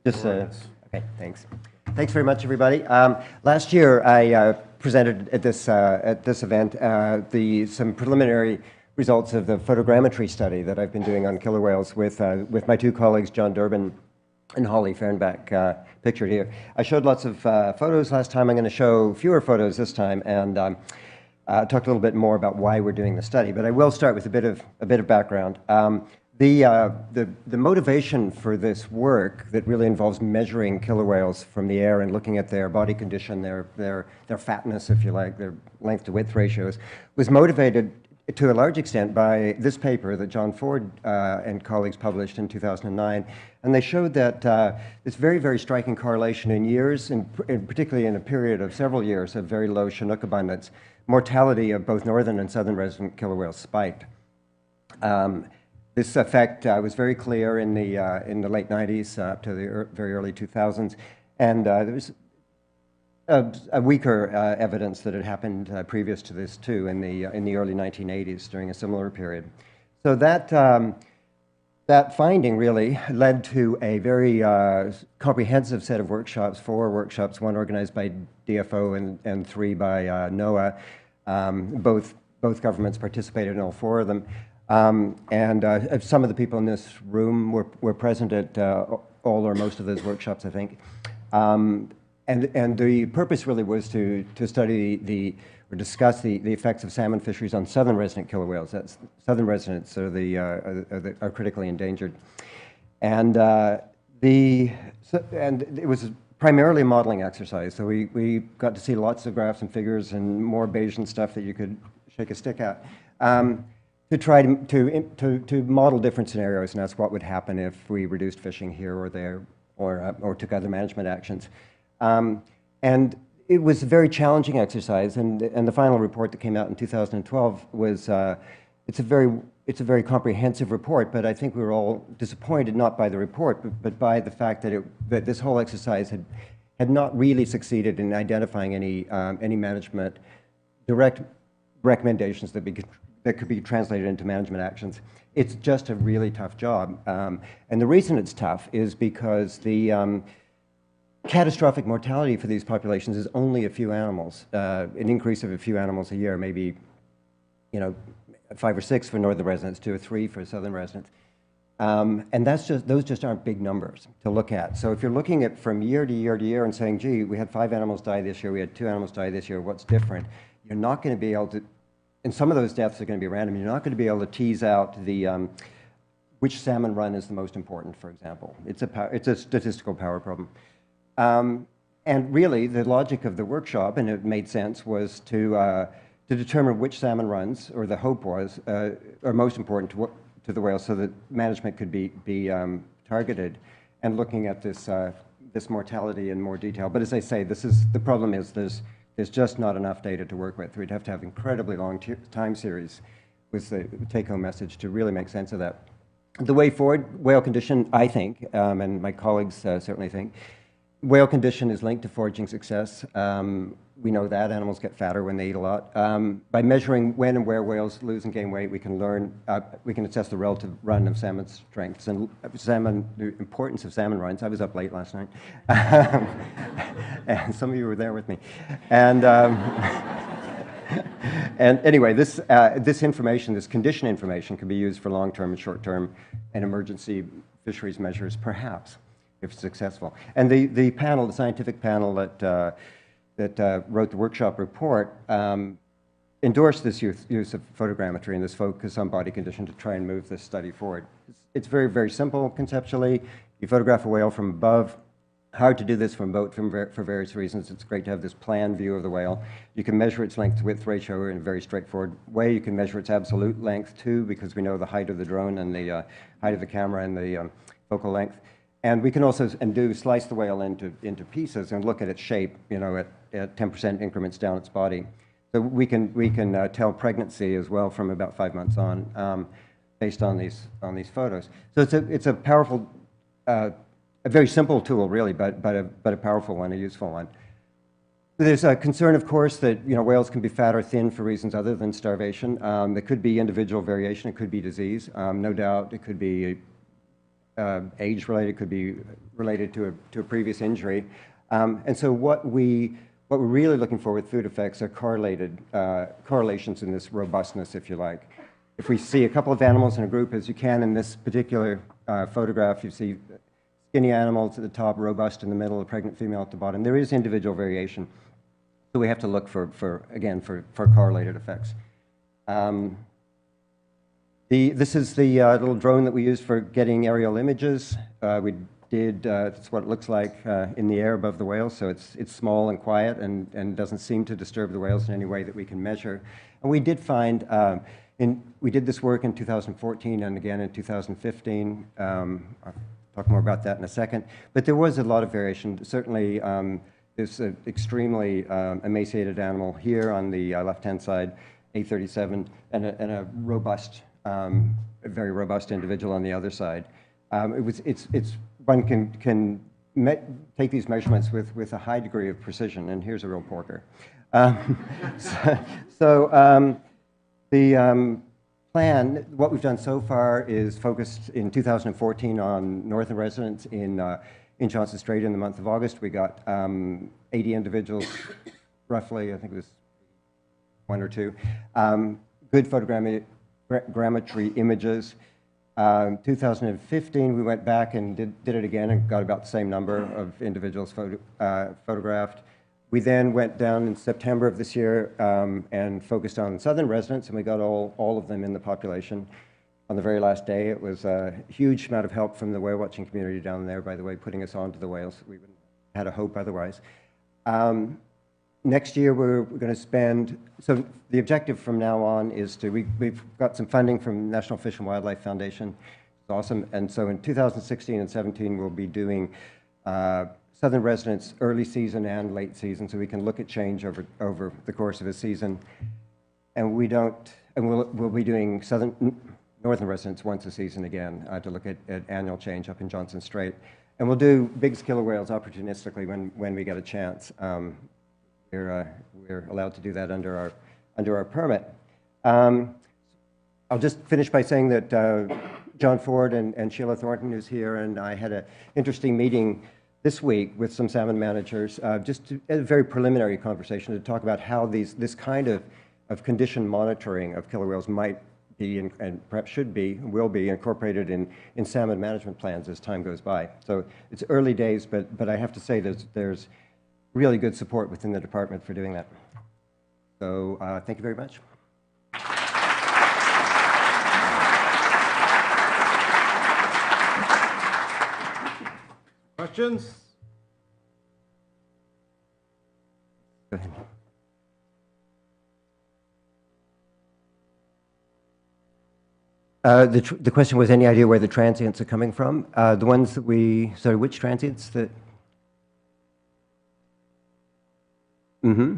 Just okay, thanks. Thanks very much, everybody. Last year, I presented at this event some preliminary results of the photogrammetry study that I've been doing on killer whales with my two colleagues, John Durbin and Holly Fehrenbach, pictured here. I showed lots of photos last time. I'm going to show fewer photos this time and talk a little bit more about why we're doing the study. But I will start with a bit of background. The motivation for this work that really involves measuring killer whales from the air and looking at their body condition, their fatness, if you like, their length to width ratios, was motivated to a large extent by this paper that John Ford and colleagues published in 2009. And they showed that this very, very striking correlation in years, and particularly in a period of several years of very low Chinook abundance, mortality of both northern and southern resident killer whales spiked. This effect was very clear in the late 90s up to the very early 2000s, and there was a weaker evidence that had happened previous to this too in the early 1980s during a similar period. So that finding really led to a very comprehensive set of workshops, 4 workshops, one organized by DFO and 3 by NOAA. Both governments participated in all 4 of them. And some of the people in this room were present at all or most of those workshops, I think. And the purpose really was to study or discuss the effects of salmon fisheries on southern resident killer whales. That's southern residents are critically endangered. And and it was primarily a modeling exercise. So we got to see lots of graphs and figures and more Bayesian stuff that you could shake a stick at. To try to model different scenarios, and that's what would happen if we reduced fishing here or there, or took other management actions. And it was a very challenging exercise, and the final report that came out in 2012 was it's a very comprehensive report. But I think we were all disappointed not by the report, but by the fact that this whole exercise had not really succeeded in identifying any management direct recommendations that could be translated into management actions. It's just a really tough job. And the reason it's tough is because the catastrophic mortality for these populations is only a few animals, an increase of a few animals a year, maybe 5 or 6 for northern residents, 2 or 3 for southern residents. And those just aren't big numbers to look at. So if you're looking at from year to year to year and saying, gee, we had 5 animals die this year, we had 2 animals die this year, what's different? You're not going to be able to, and some of those deaths are going to be random. You're not going to be able to tease out which salmon run is the most important, for example. It's a statistical power problem. And really, the logic of the workshop, and it made sense, was to determine which salmon runs, or the hope was, are most important to the whales, so that management could be targeted, and looking at this mortality in more detail. But as I say, the problem is there's just not enough data to work with. We'd have to have incredibly long time series with the take-home message to really make sense of that. The way forward, whale condition, I think, and my colleagues certainly think, whale condition is linked to foraging success. We know that animals get fatter when they eat a lot. By measuring when and where whales lose and gain weight, we can assess the relative run of salmon strengths and the importance of salmon runs. I was up late last night, and some of you were there with me. And and anyway, this information, this condition information, can be used for long-term and short-term and emergency fisheries measures, perhaps, if successful. And the panel, the scientific panel that wrote the workshop report, endorsed this use of photogrammetry and this focus on body condition to try and move this study forward. It's very, very simple conceptually. You photograph a whale from above. Hard to do this from boat for various reasons. It's great to have this plan view of the whale. You can measure its length to width ratio in a very straightforward way. You can measure its absolute length too, because we know the height of the drone and the height of the camera and the focal length. And we can also slice the whale into pieces and look at its shape, at 10% increments down its body. So we can tell pregnancy as well from about 5 months on, based on these photos. So it's a powerful, a very simple tool really, but a powerful one, a useful one. There's a concern, of course, that whales can be fat or thin for reasons other than starvation. There could be individual variation. It could be disease. No doubt, it could be age-related, could be related to a previous injury. And so what we're really looking for with food effects are correlations in this robustness, if you like. If we see a couple of animals in a group, as you can in this particular photograph, you see skinny animals at the top, robust in the middle, a pregnant female at the bottom. There is individual variation. So we have to look again, for correlated effects. This is the little drone that we use for getting aerial images. That's what it looks like in the air above the whales. So it's small and quiet and doesn't seem to disturb the whales in any way that we can measure. And we did find, we did this work in 2014 and again in 2015. I'll talk more about that in a second. But there was a lot of variation. Certainly, there's an extremely emaciated animal here on the left-hand side, A37, and a robust, a very robust individual on the other side. One can take these measurements with a high degree of precision, and here's a real porker. The plan, what we've done so far is focused in 2014 on northern residents in Johnstone Strait in the month of August. We got 80 individuals, roughly, I think it was one or two. Good photogrammetry images. 2015, we went back and did it again and got about the same number of individuals photographed. We then went down in September of this year and focused on southern residents, and we got all of them in the population. On the very last day, it was a huge amount of help from the whale watching community down there, by the way, putting us onto the whales. We wouldn't have had a hope otherwise. Next year, we're going to spend, so the objective from now on is we've got some funding from National Fish and Wildlife Foundation. It's awesome. And so in 2016 and 17, we'll be doing southern residents early season and late season, so we can look at change over the course of a season. And we'll be doing northern residents once a season again to look at annual change up in Johnstone Strait. And we'll do big killer whales opportunistically when we get a chance. We're allowed to do that under our permit. I'll just finish by saying that John Ford and Sheila Thornton, who's here, and I had an interesting meeting this week with some salmon managers, just a very preliminary conversation to talk about how this kind of condition monitoring of killer whales might be and perhaps will be incorporated in salmon management plans as time goes by. So it's early days, but I have to say there's really good support within the department for doing that. So thank you very much. Questions? Go ahead. The question was, any idea where the transients are coming from? The ones that which transients that? Mm-hmm.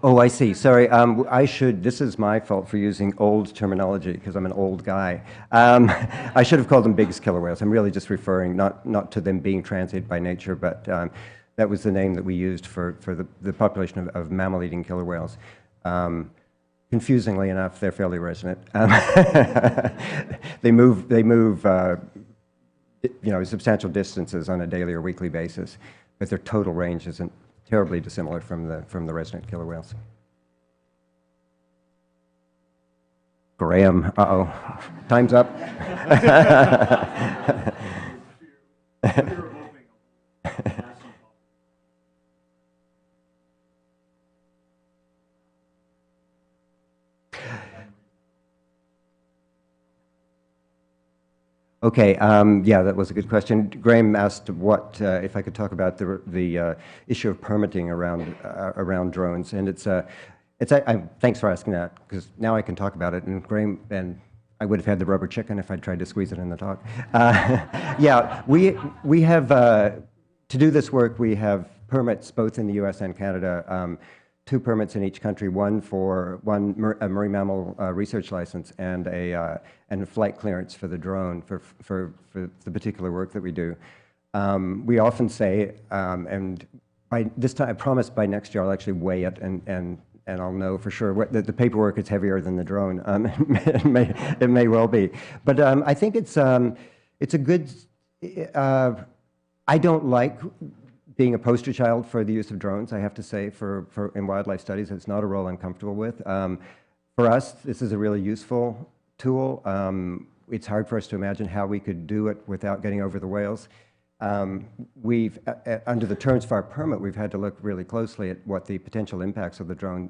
Oh, I see. Sorry. This is my fault for using old terminology because I'm an old guy. I should have called them Biggs killer whales. I'm really just referring not to them being transient by nature, but that was the name that we used for the population of mammal-eating killer whales. Confusingly enough, they're fairly resonant. They move substantial distances on a daily or weekly basis, but their total range isn't terribly dissimilar from the resident killer whales. Graham, uh-oh, time's up. Okay, yeah, that was a good question. Graham asked if I could talk about the issue of permitting around drones, and thanks for asking that, because now I can talk about it, and Graham, and I would have had the rubber chicken if I'd tried to squeeze it in the talk. Yeah, we have, to do this work, we have permits both in the US and Canada, 2 permits in each country, one for a marine mammal research license and a flight clearance for the drone for the particular work that we do. We often say, and by this time, I promise by next year I'll actually weigh it and and I'll know for sure the paperwork is heavier than the drone. It may well be, but I think it's a good. I don't like being a poster child for the use of drones. I have to say, in wildlife studies, it's not a role I'm comfortable with. For us, this is a really useful tool. It's hard for us to imagine how we could do it without getting over the whales. We've, under the terms of our permit, we've had to look really closely at what the potential impacts of the drone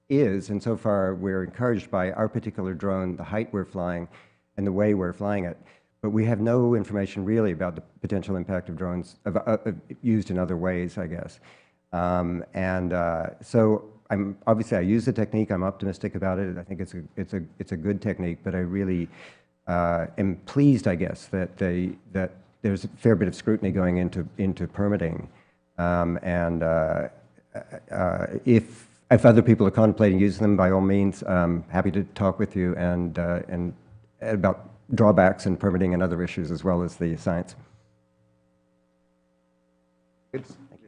is, and so far we're encouraged by our particular drone, the height we're flying, and the way we're flying it. But we have no information really about the potential impact of drones used in other ways, I guess. So obviously I use the technique. I'm optimistic about it. I think it's a good technique. But I really am pleased, I guess, that there's a fair bit of scrutiny going into permitting. If other people are contemplating using them, by all means, happy to talk with you and about drawbacks and permitting and other issues as well as the science. Good. Thank you.